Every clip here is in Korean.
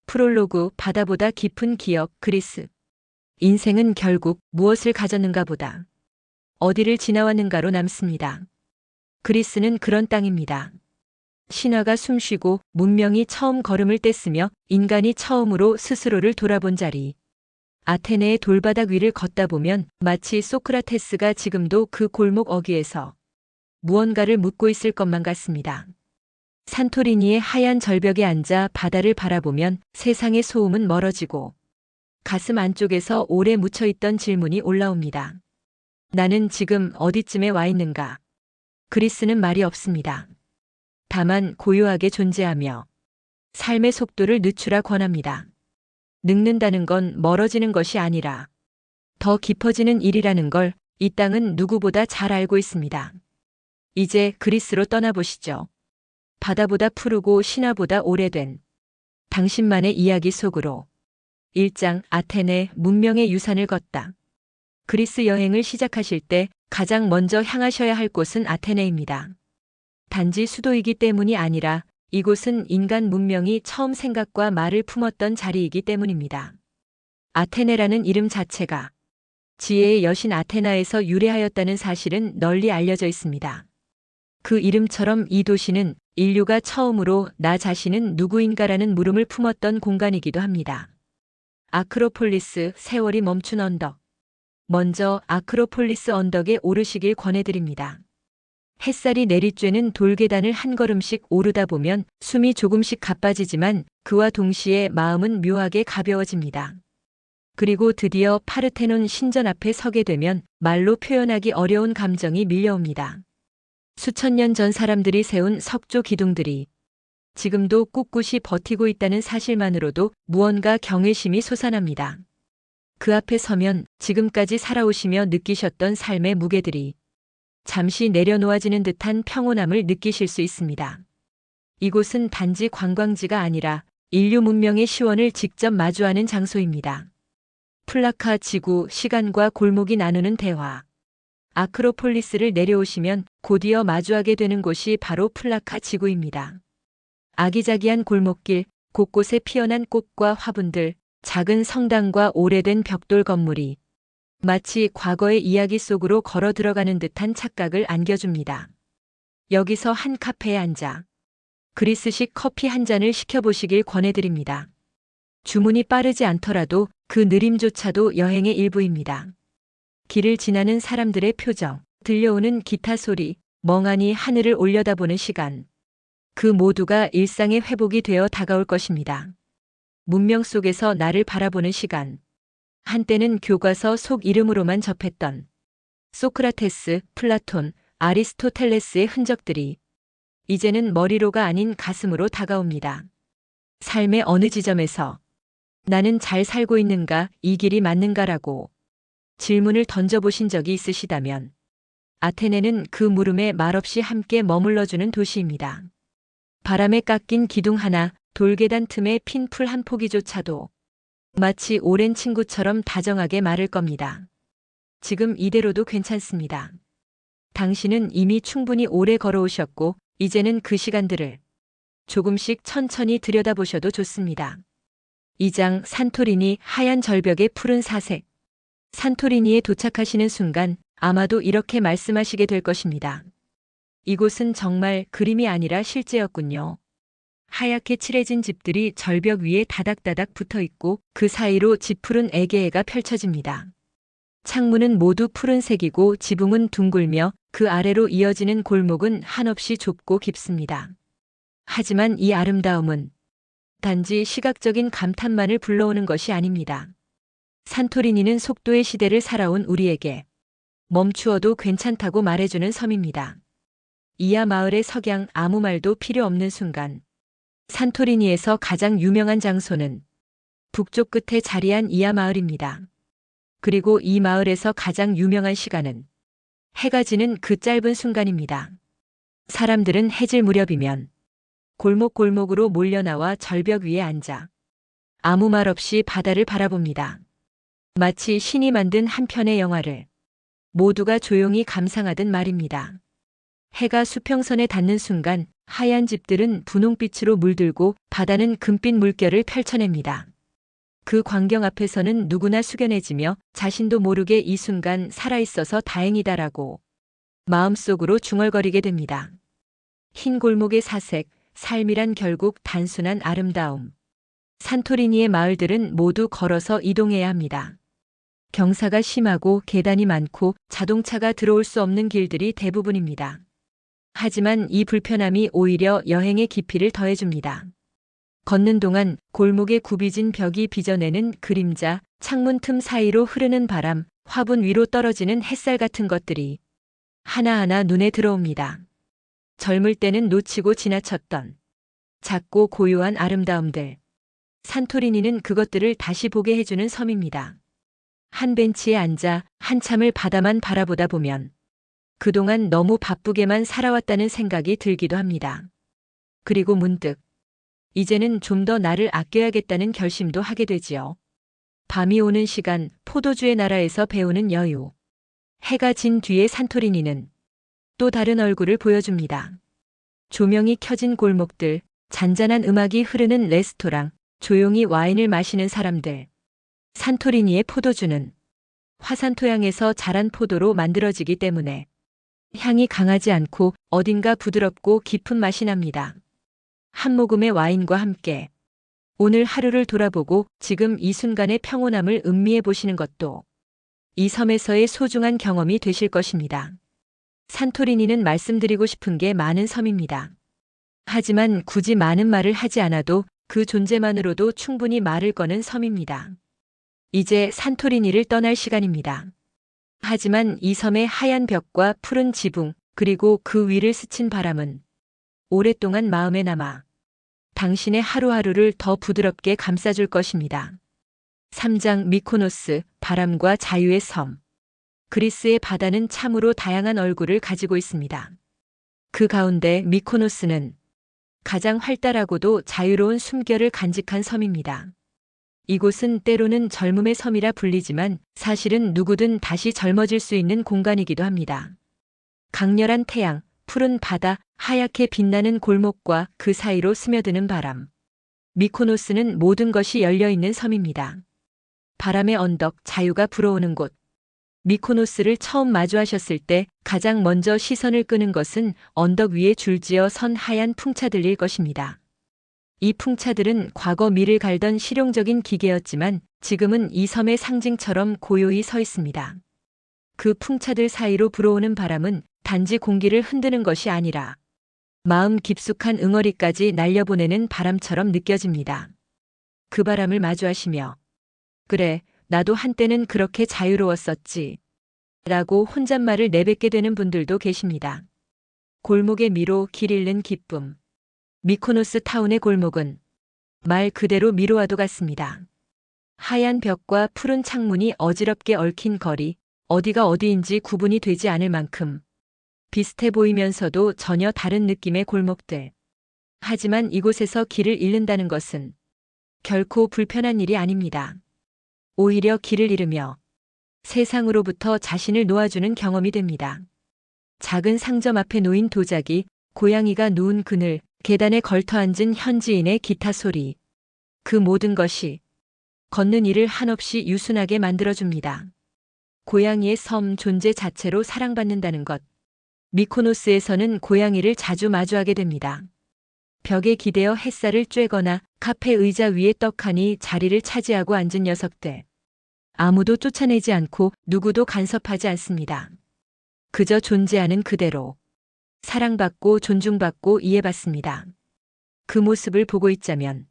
프롤로그 바다보다 깊은 기억 그리스. 인생은 결국 무엇을 가졌는가 보다 어디를 지나왔는가로 남습니다. 그리스는 그런 땅입니다. 신화가 숨쉬고 문명이 처음 걸음을 뗐으며 인간이 처음으로 스스로를 돌아본 자리. 아테네의 돌바닥 위를 걷다 보면 마치 소크라테스가 지금도 그 골목 어귀에서 무언가를 묻고 있을 것만 같습니다. 산토리니의 하얀 절벽에 앉아 바다를 바라보면 세상의 소음은 멀어지고 가슴 안쪽에서 오래 묻혀있던 질문이 올라옵니다. 나는 지금 어디쯤에 와 있는가? 그리스는 말이 없습니다. 다만 고요하게 존재하며 삶의 속도를 늦추라 권합니다. 늙는다는 건 멀어지는 것이 아니라 더 깊어지는 일이라는 걸 이 땅은 누구보다 잘 알고 있습니다. 이제 그리스로 떠나보시죠. 바다보다 푸르고 신화보다 오래된 당신만의 이야기 속으로. 1장 아테네 문명의 유산을 걷다. 그리스 여행을 시작하실 때 가장 먼저 향하셔야 할 곳은 아테네입니다. 단지 수도이기 때문이 아니라 이곳은 인간 문명이 처음 생각과 말을 품었던 자리이기 때문입니다. 아테네라는 이름 자체가 지혜의 여신 아테나에서 유래하였다는 사실은 널리 알려져 있습니다. 그 이름처럼 이 도시는 인류가 처음으로 나 자신은 누구인가라는 물음을 품었던 공간이기도 합니다. 아크로폴리스, 세월이 멈춘 언덕. 먼저 아크로폴리스 언덕에 오르시길 권해드립니다. 햇살이 내리쬐는 돌계단을 한 걸음씩 오르다 보면 숨이 조금씩 가빠지지만 그와 동시에 마음은 묘하게 가벼워집니다. 그리고 드디어 파르테논 신전 앞에 서게 되면 말로 표현하기 어려운 감정이 밀려옵니다. 수천 년 전 사람들이 세운 석조 기둥들이 지금도 꿋꿋이 버티고 있다는 사실만으로도 무언가 경외심이 솟아납니다. 그 앞에 서면 지금까지 살아오시며 느끼셨던 삶의 무게들이 잠시 내려놓아지는 듯한 평온함을 느끼실 수 있습니다. 이곳은 단지 관광지가 아니라 인류 문명의 시원을 직접 마주하는 장소입니다. 플라카 지구, 시간과 골목이 나누는 대화. 아크로폴리스를 내려오시면 곧이어 마주하게 되는 곳이 바로 플라카 지구입니다. 아기자기한 골목길, 곳곳에 피어난 꽃과 화분들, 작은 성당과 오래된 벽돌 건물이 마치 과거의 이야기 속으로 걸어 들어가는 듯한 착각을 안겨줍니다. 여기서 한 카페에 앉아 그리스식 커피 한 잔을 시켜보시길 권해드립니다. 주문이 빠르지 않더라도 그 느림조차도 여행의 일부입니다. 길을 지나는 사람들의 표정, 들려오는 기타 소리, 멍하니 하늘을 올려다보는 시간. 그 모두가 일상의 회복이 되어 다가올 것입니다. 문명 속에서 나를 바라보는 시간. 한때는 교과서 속 이름으로만 접했던 소크라테스, 플라톤, 아리스토텔레스의 흔적들이 이제는 머리로가 아닌 가슴으로 다가옵니다. 삶의 어느 지점에서 나는 잘 살고 있는가, 이 길이 맞는가라고 질문을 던져보신 적이 있으시다면 아테네는 그 물음에 말없이 함께 머물러주는 도시입니다. 바람에 깎인 기둥 하나, 돌계단 틈에 핀 풀 한 포기조차도 마치 오랜 친구처럼 다정하게 말을 겁니다. 지금 이대로도 괜찮습니다. 당신은 이미 충분히 오래 걸어오셨고 이제는 그 시간들을 조금씩 천천히 들여다보셔도 좋습니다. 2장 산토리니 하얀 절벽의 푸른 사색. 산토리니에 도착하시는 순간 아마도 이렇게 말씀하시게 될 것입니다. 이곳은 정말 그림이 아니라 실제였군요. 하얗게 칠해진 집들이 절벽 위에 다닥다닥 붙어 있고 그 사이로 짙푸른 애게해가 펼쳐집니다. 창문은 모두 푸른색이고 지붕은 둥글며 그 아래로 이어지는 골목은 한없이 좁고 깊습니다. 하지만 이 아름다움은 단지 시각적인 감탄만을 불러오는 것이 아닙니다. 산토리니는 속도의 시대를 살아온 우리에게 멈추어도 괜찮다고 말해주는 섬입니다. 이하 마을의 석양 아무 말도 필요 없는 순간 산토리니에서 가장 유명한 장소는 북쪽 끝에 자리한 이하 마을입니다. 그리고 이 마을에서 가장 유명한 시간은 해가 지는 그 짧은 순간입니다. 사람들은 해질 무렵이면 골목골목으로 몰려나와 절벽 위에 앉아 아무 말 없이 바다를 바라봅니다. 마치 신이 만든 한 편의 영화를 모두가 조용히 감상하듯 말입니다. 해가 수평선에 닿는 순간 하얀 집들은 분홍빛으로 물들고 바다는 금빛 물결을 펼쳐냅니다. 그 광경 앞에서는 누구나 숙연해지며 자신도 모르게 이 순간 살아있어서 다행이다라고 마음속으로 중얼거리게 됩니다. 흰 골목의 사색, 삶이란 결국 단순한 아름다움. 산토리니의 마을들은 모두 걸어서 이동해야 합니다. 경사가 심하고 계단이 많고 자동차가 들어올 수 없는 길들이 대부분입니다. 하지만 이 불편함이 오히려 여행의 깊이를 더해줍니다. 걷는 동안 골목에 굽이진 벽이 빚어내는 그림자, 창문 틈 사이로 흐르는 바람, 화분 위로 떨어지는 햇살 같은 것들이 하나하나 눈에 들어옵니다. 젊을 때는 놓치고 지나쳤던 작고 고요한 아름다움들. 산토리니는 그것들을 다시 보게 해주는 섬입니다. 한 벤치에 앉아 한참을 바다만 바라보다 보면 그동안 너무 바쁘게만 살아왔다는 생각이 들기도 합니다. 그리고 문득 이제는 좀 더 나를 아껴야겠다는 결심도 하게 되지요. 밤이 오는 시간, 포도주의 나라에서 배우는 여유. 해가 진 뒤에 산토리니는 또 다른 얼굴을 보여줍니다. 조명이 켜진 골목들, 잔잔한 음악이 흐르는 레스토랑, 조용히 와인을 마시는 사람들. 산토리니의 포도주는 화산 토양에서 자란 포도로 만들어지기 때문에 향이 강하지 않고 어딘가 부드럽고 깊은 맛이 납니다. 한 모금의 와인과 함께 오늘 하루를 돌아보고 지금 이 순간의 평온함을 음미해 보시는 것도 이 섬에서의 소중한 경험이 되실 것입니다. 산토리니는 말씀드리고 싶은 게 많은 섬입니다. 하지만 굳이 많은 말을 하지 않아도 그 존재만으로도 충분히 말을 거는 섬입니다. 이제 산토리니를 떠날 시간입니다. 하지만 이 섬의 하얀 벽과 푸른 지붕, 그리고 그 위를 스친 바람은 오랫동안 마음에 남아 당신의 하루하루를 더 부드럽게 감싸줄 것입니다. 3장 미코노스, 바람과 자유의 섬. 그리스의 바다는 참으로 다양한 얼굴을 가지고 있습니다. 그 가운데 미코노스는 가장 활달하고도 자유로운 숨결을 간직한 섬입니다. 이곳은 때로는 젊음의 섬이라 불리지만 사실은 누구든 다시 젊어질 수 있는 공간이기도 합니다. 강렬한 태양, 푸른 바다, 하얗게 빛나는 골목과 그 사이로 스며드는 바람. 미코노스는 모든 것이 열려있는 섬입니다. 바람의 언덕, 자유가 불어오는 곳. 미코노스를 처음 마주하셨을 때 가장 먼저 시선을 끄는 것은 언덕 위에 줄지어 선 하얀 풍차들일 것입니다. 이 풍차들은 과거 밀을 갈던 실용적인 기계였지만 지금은 이 섬의 상징처럼 고요히 서 있습니다. 그 풍차들 사이로 불어오는 바람은 단지 공기를 흔드는 것이 아니라 마음 깊숙한 응어리까지 날려보내는 바람처럼 느껴집니다. 그 바람을 마주하시며 그래, 나도 한때는 그렇게 자유로웠었지 라고 혼잣말을 내뱉게 되는 분들도 계십니다. 골목의 미로, 길 잃는 기쁨. 미코노스 타운의 골목은 말 그대로 미로와도 같습니다. 하얀 벽과 푸른 창문이 어지럽게 얽힌 거리, 어디가 어디인지 구분이 되지 않을 만큼 비슷해 보이면서도 전혀 다른 느낌의 골목들. 하지만 이곳에서 길을 잃는다는 것은 결코 불편한 일이 아닙니다. 오히려 길을 잃으며 세상으로부터 자신을 놓아주는 경험이 됩니다. 작은 상점 앞에 놓인 도자기, 고양이가 누운 그늘, 계단에 걸터앉은 현지인의 기타 소리. 그 모든 것이 걷는 이를 한없이 유순하게 만들어줍니다. 고양이의 섬 존재 자체로 사랑받는다는 것. 미코노스에서는 고양이를 자주 마주하게 됩니다. 벽에 기대어 햇살을 쬐거나 카페 의자 위에 떡하니 자리를 차지하고 앉은 녀석들. 아무도 쫓아내지 않고 누구도 간섭하지 않습니다. 그저 존재하는 그대로. 사랑받고 존중받고 이해받습니다. 그 모습을 보고 있자면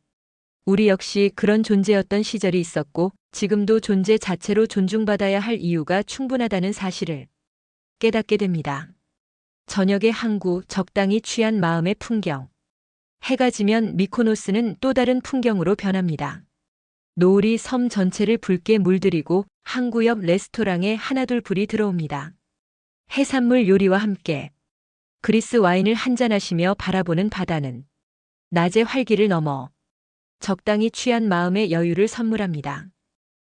우리 역시 그런 존재였던 시절이 있었고 지금도 존재 자체로 존중받아야 할 이유가 충분하다는 사실을 깨닫게 됩니다. 저녁의 항구, 적당히 취한 마음의 풍경. 해가 지면 미코노스는 또 다른 풍경으로 변합니다. 노을이 섬 전체를 붉게 물들이고 항구 옆 레스토랑에 하나둘 불이 들어옵니다. 해산물 요리와 함께 그리스 와인을 한잔하시며 바라보는 바다는 낮의 활기를 넘어 적당히 취한 마음의 여유를 선물합니다.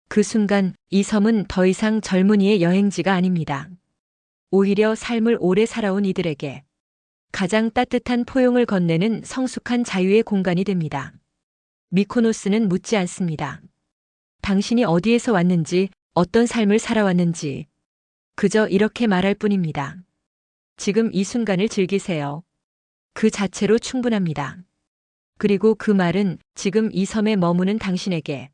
그 순간 이 섬은 더 이상 젊은이의 여행지가 아닙니다. 오히려 삶을 오래 살아온 이들에게 가장 따뜻한 포용을 건네는 성숙한 자유의 공간이 됩니다. 미코노스는 묻지 않습니다. 당신이 어디에서 왔는지, 어떤 삶을 살아왔는지, 그저 이렇게 말할 뿐입니다. 지금 이 순간을 즐기세요. 그 자체로 충분합니다. 그리고 그 말은 지금 이 섬에 머무는 당신에게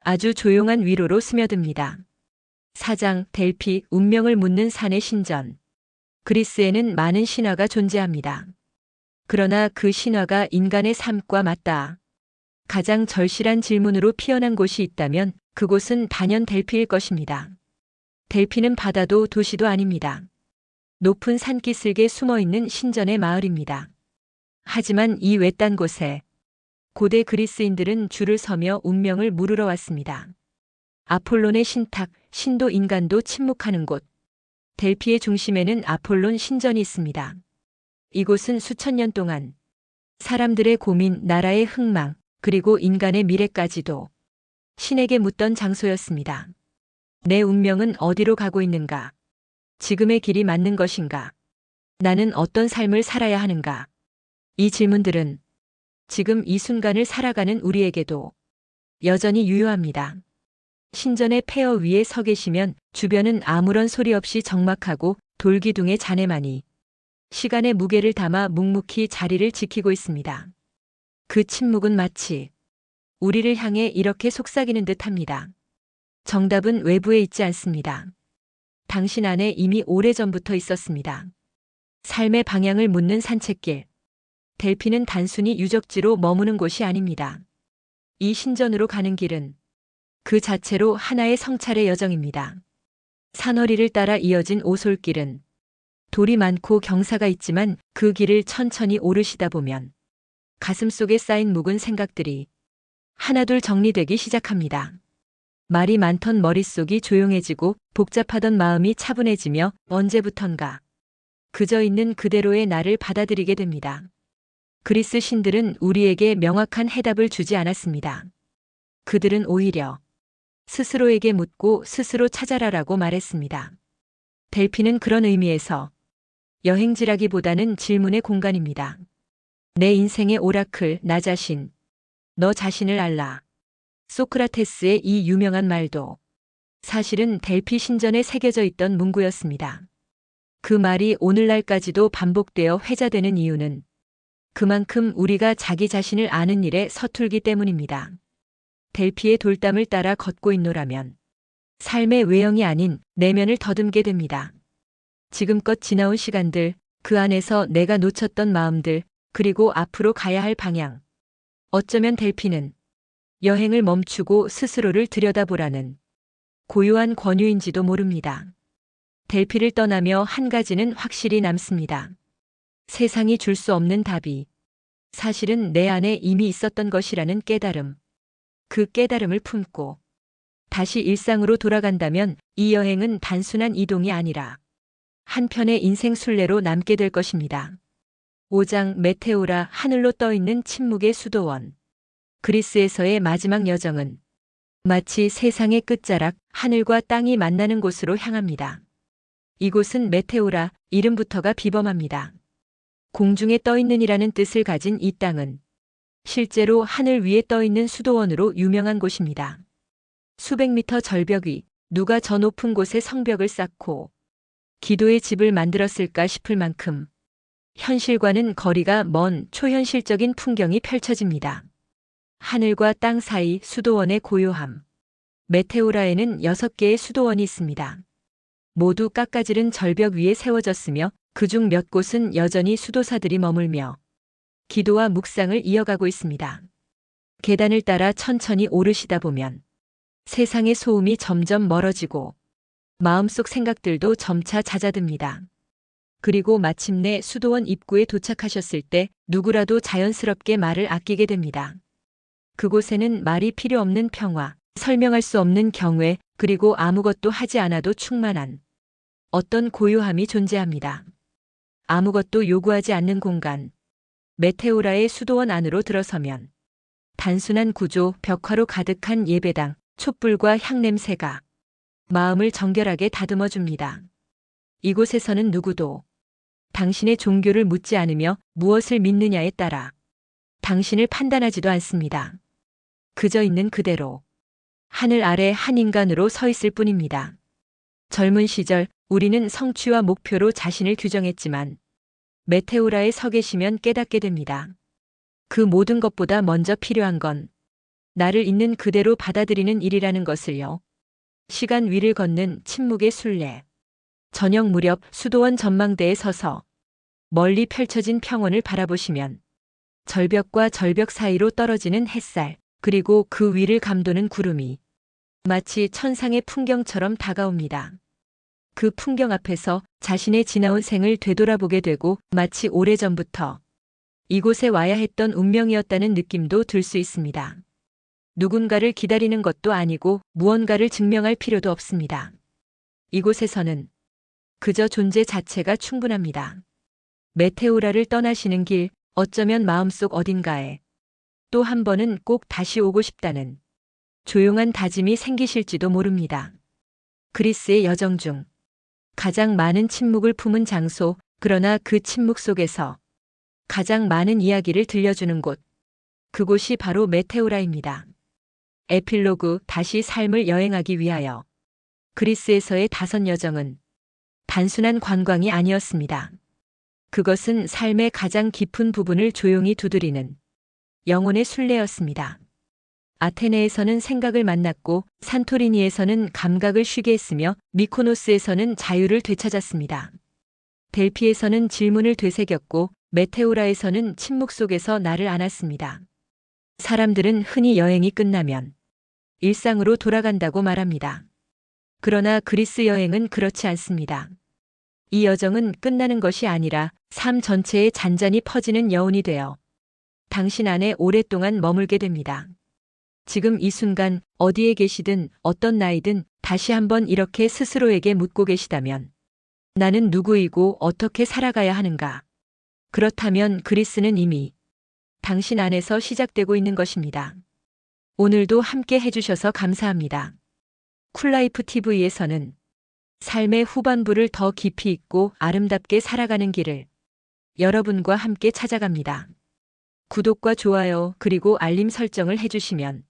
아주 조용한 위로로 스며듭니다. 4장 델피 운명을 묻는 산의 신전. 그리스에는 많은 신화가 존재합니다. 그러나 그 신화가 인간의 삶과 맞닿아 가장 절실한 질문으로 피어난 곳이 있다면 그곳은 단연 델피일 것입니다. 델피는 바다도 도시도 아닙니다. 높은 산기슭에 숨어있는 신전의 마을입니다. 하지만 이 외딴 곳에 고대 그리스인들은 줄을 서며 운명을 물으러 왔습니다. 아폴론의 신탁, 신도 인간도 침묵하는 곳. 델피의 중심에는 아폴론 신전이 있습니다. 이곳은 수천 년 동안 사람들의 고민, 나라의 흥망, 그리고 인간의 미래까지도 신에게 묻던 장소였습니다. 내 운명은 어디로 가고 있는가? 지금의 길이 맞는 것인가? 나는 어떤 삶을 살아야 하는가? 이 질문들은 지금 이 순간을 살아가는 우리에게도 여전히 유효합니다. 신전의 폐허 위에 서 계시면 주변은 아무런 소리 없이 적막하고 돌기둥의 잔해만이 시간의 무게를 담아 묵묵히 자리를 지키고 있습니다. 그 침묵은 마치 우리를 향해 이렇게 속삭이는 듯합니다. 정답은 외부에 있지 않습니다. 당신 안에 이미 오래전부터 있었습니다. 삶의 방향을 묻는 산책길. 델피는 단순히 유적지로 머무는 곳이 아닙니다. 이 신전으로 가는 길은 그 자체로 하나의 성찰의 여정입니다. 산허리를 따라 이어진 오솔길은 돌이 많고 경사가 있지만 그 길을 천천히 오르시다 보면 가슴속에 쌓인 묵은 생각들이 하나둘 정리되기 시작합니다. 말이 많던 머릿속이 조용해지고 복잡하던 마음이 차분해지며 언제부턴가 그저 있는 그대로의 나를 받아들이게 됩니다. 그리스 신들은 우리에게 명확한 해답을 주지 않았습니다. 그들은 오히려 스스로에게 묻고 스스로 찾아라라고 말했습니다. 델피는 그런 의미에서 여행지라기보다는 질문의 공간입니다. 내 인생의 오라클, 나 자신, 너 자신을 알라. 소크라테스의 이 유명한 말도 사실은 델피 신전에 새겨져 있던 문구였습니다. 그 말이 오늘날까지도 반복되어 회자되는 이유는 그만큼 우리가 자기 자신을 아는 일에 서툴기 때문입니다. 델피의 돌담을 따라 걷고 있노라면 삶의 외형이 아닌 내면을 더듬게 됩니다. 지금껏 지나온 시간들, 그 안에서 내가 놓쳤던 마음들, 그리고 앞으로 가야 할 방향. 어쩌면 델피는 여행을 멈추고 스스로를 들여다보라는 고요한 권유인지도 모릅니다. 델피를 떠나며 한 가지는 확실히 남습니다. 세상이 줄 수 없는 답이 사실은 내 안에 이미 있었던 것이라는 깨달음. 그 깨달음을 품고 다시 일상으로 돌아간다면 이 여행은 단순한 이동이 아니라 한편의 인생 순례로 남게 될 것입니다. 5장 메테오라 하늘로 떠있는 침묵의 수도원. 그리스에서의 마지막 여정은 마치 세상의 끝자락 하늘과 땅이 만나는 곳으로 향합니다. 이곳은 메테오라 이름부터가 비범합니다. 공중에 떠있는이라는 뜻을 가진 이 땅은 실제로 하늘 위에 떠있는 수도원으로 유명한 곳입니다. 수백 미터 절벽 위 누가 저 높은 곳에 성벽을 쌓고 기도의 집을 만들었을까 싶을 만큼 현실과는 거리가 먼 초현실적인 풍경이 펼쳐집니다. 하늘과 땅 사이 수도원의 고요함. 메테오라에는 6개의 수도원이 있습니다. 모두 깎아지른 절벽 위에 세워졌으며 그중 몇 곳은 여전히 수도사들이 머물며 기도와 묵상을 이어가고 있습니다. 계단을 따라 천천히 오르시다 보면 세상의 소음이 점점 멀어지고 마음속 생각들도 점차 잦아듭니다. 그리고 마침내 수도원 입구에 도착하셨을 때 누구라도 자연스럽게 말을 아끼게 됩니다. 그곳에는 말이 필요 없는 평화, 설명할 수 없는 경외, 그리고 아무것도 하지 않아도 충만한 어떤 고요함이 존재합니다. 아무것도 요구하지 않는 공간. 메테오라의 수도원 안으로 들어서면 단순한 구조, 벽화로 가득한 예배당, 촛불과 향냄새가 마음을 정결하게 다듬어 줍니다. 이곳에서는 누구도 당신의 종교를 묻지 않으며 무엇을 믿느냐에 따라 당신을 판단하지도 않습니다. 그저 있는 그대로 하늘 아래 한 인간으로 서 있을 뿐입니다. 젊은 시절 우리는 성취와 목표로 자신을 규정했지만 메테오라에 서 계시면 깨닫게 됩니다. 그 모든 것보다 먼저 필요한 건 나를 있는 그대로 받아들이는 일이라는 것을요. 시간 위를 걷는 침묵의 순례. 저녁 무렵 수도원 전망대에 서서 멀리 펼쳐진 평원을 바라보시면 절벽과 절벽 사이로 떨어지는 햇살, 그리고 그 위를 감도는 구름이 마치 천상의 풍경처럼 다가옵니다. 그 풍경 앞에서 자신의 지나온 생을 되돌아보게 되고 마치 오래전부터 이곳에 와야 했던 운명이었다는 느낌도 들 수 있습니다. 누군가를 기다리는 것도 아니고 무언가를 증명할 필요도 없습니다. 이곳에서는 그저 존재 자체가 충분합니다. 메테오라를 떠나시는 길, 어쩌면 마음속 어딘가에 또 한 번은 꼭 다시 오고 싶다는 조용한 다짐이 생기실지도 모릅니다. 그리스의 여정 중 가장 많은 침묵을 품은 장소, 그러나 그 침묵 속에서 가장 많은 이야기를 들려주는 곳, 그곳이 바로 메테오라입니다. 에필로그, 다시 삶을 여행하기 위하여. 그리스에서의 5 여정은 단순한 관광이 아니었습니다. 그것은 삶의 가장 깊은 부분을 조용히 두드리는 영혼의 순례였습니다. 아테네에서는 생각을 만났고 산토리니에서는 감각을 쉬게 했으며 미코노스에서는 자유를 되찾았습니다. 델피에서는 질문을 되새겼고 메테오라에서는 침묵 속에서 나를 안았습니다. 사람들은 흔히 여행이 끝나면 일상으로 돌아간다고 말합니다. 그러나 그리스 여행은 그렇지 않습니다. 이 여정은 끝나는 것이 아니라 삶 전체에 잔잔히 퍼지는 여운이 되어 당신 안에 오랫동안 머물게 됩니다. 지금 이 순간 어디에 계시든 어떤 나이든 다시 한번 이렇게 스스로에게 묻고 계시다면 나는 누구이고 어떻게 살아가야 하는가? 그렇다면 그리스는 이미 당신 안에서 시작되고 있는 것입니다. 오늘도 함께 해주셔서 감사합니다. 쿨라이프 TV에서는 삶의 후반부를 더 깊이 있고 아름답게 살아가는 길을 여러분과 함께 찾아갑니다. 구독과 좋아요 그리고 알림 설정을 해주시면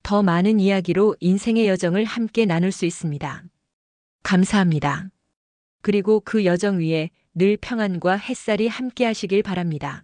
더 많은 이야기로 인생의 여정을 함께 나눌 수 있습니다. 감사합니다. 그리고 그 여정 위에 늘 평안과 햇살이 함께 하시길 바랍니다.